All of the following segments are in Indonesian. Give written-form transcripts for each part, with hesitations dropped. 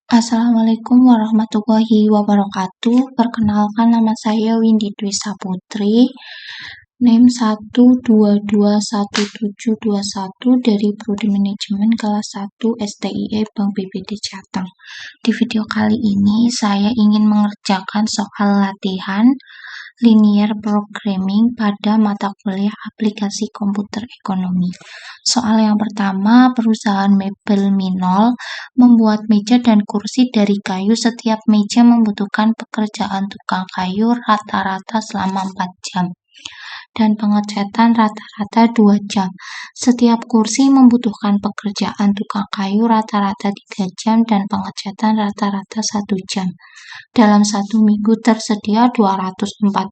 Assalamualaikum warahmatullahi wabarakatuh. Perkenalkan, nama saya Windy Dwi Saputri, NIM 1221721 dari Prodi Manajemen kelas 1 STIE Bank BPD Jateng. Di video kali ini saya ingin mengerjakan soal latihan linear programming pada mata kuliah aplikasi komputer ekonomi. Soal yang pertama, perusahaan mebel Minol membuat meja dan kursi dari kayu. Setiap meja membutuhkan pekerjaan tukang kayu rata-rata selama 4 jam dan pengecatan rata-rata 2 jam. Setiap kursi membutuhkan pekerjaan tukang kayu rata-rata 3 jam dan pengecatan rata-rata 1 jam. Dalam 1 minggu tersedia 240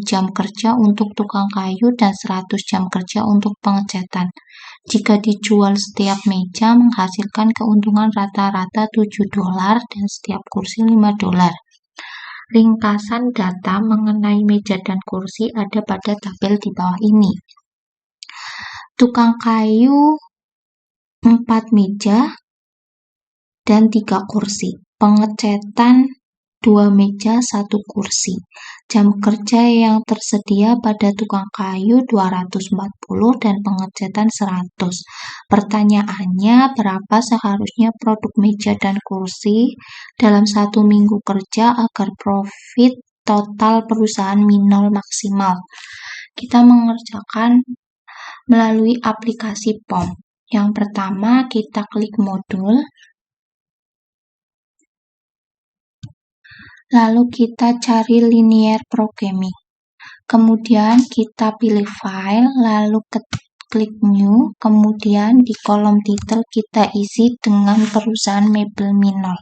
jam kerja untuk tukang kayu dan 100 jam kerja untuk pengecatan. Jika dijual, setiap meja menghasilkan keuntungan rata-rata $7 dan setiap kursi $5. Ringkasan data mengenai meja dan kursi ada pada tabel di bawah ini. Tukang kayu 4 meja dan 3 kursi. Pengecatan 2 meja, 1 kursi. Jam kerja yang tersedia pada tukang kayu 240 dan pengecatan 100. Pertanyaannya, berapa seharusnya produk meja dan kursi dalam 1 minggu kerja agar profit total perusahaan Minol maksimal? Kita mengerjakan melalui aplikasi POM. Yang pertama, kita klik modul. Lalu kita cari linear programming. Kemudian kita pilih file, lalu klik new. Kemudian di kolom title kita isi dengan perusahaan mebel Minol.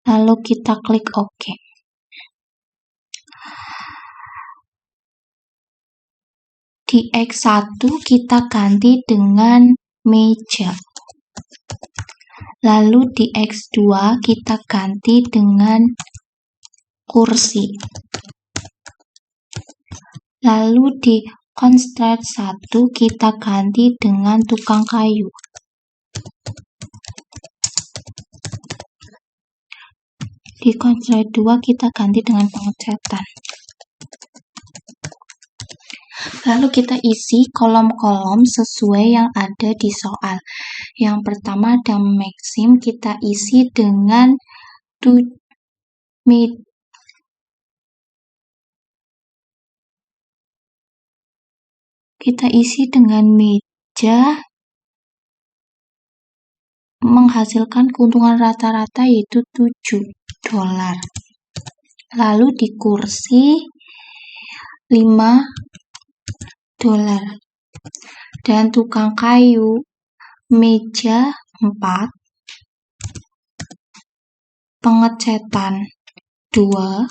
Lalu kita klik OK. Di X1 kita ganti dengan meja. Lalu di X2 kita ganti dengan kursi. Lalu di constraint 1 kita ganti dengan tukang kayu. Di constraint 2 kita ganti dengan pengecatan. Lalu kita isi kolom-kolom sesuai yang ada di soal. Yang pertama ada Maxim, kita isi dengan meja menghasilkan keuntungan rata-rata yaitu $7. Lalu di kursi $5 dan tukang kayu meja 4, pengecatan 2,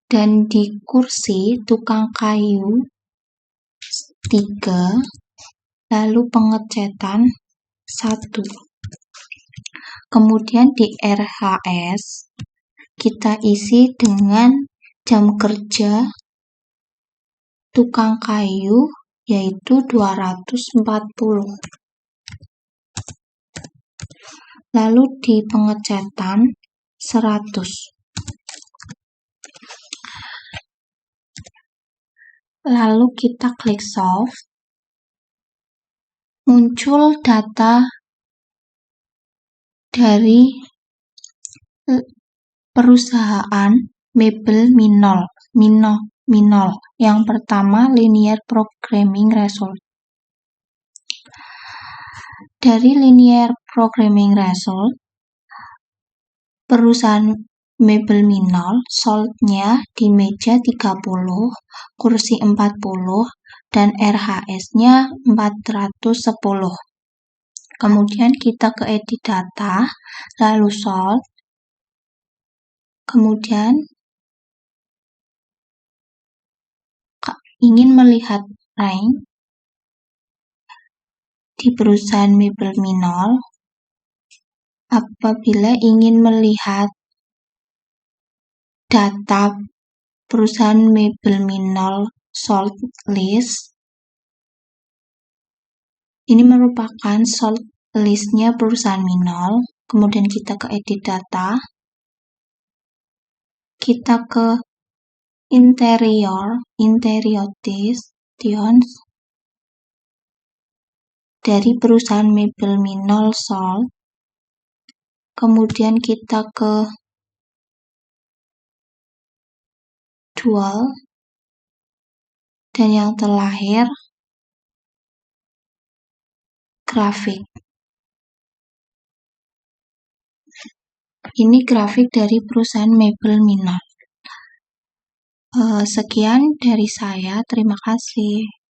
dan di kursi tukang kayu 3, lalu pengecatan 1. Kemudian di RHS kita isi dengan jam kerja tukang kayu yaitu 240. Lalu di pengecatan 100. Lalu kita klik solve. Muncul data dari perusahaan mebel Minol. Yang pertama, linear programming result. Dari linear programming result, perusahaan mebel Minol sold-nya di meja 30, kursi 40, dan RHS-nya 410. Kemudian kita ke edit data, lalu sold. Kemudian ingin melihat rank di perusahaan mebel Minol. Apabila ingin melihat data perusahaan mebel Minol sold list. Ini merupakan sold listnya perusahaan Minol. Kemudian kita ke edit data, kita ke interior designs dari perusahaan mebel Minol sold. Kemudian kita ke dual, dan yang terakhir grafik. Ini grafik dari perusahaan mebel Minol. Sekian dari saya, terima kasih.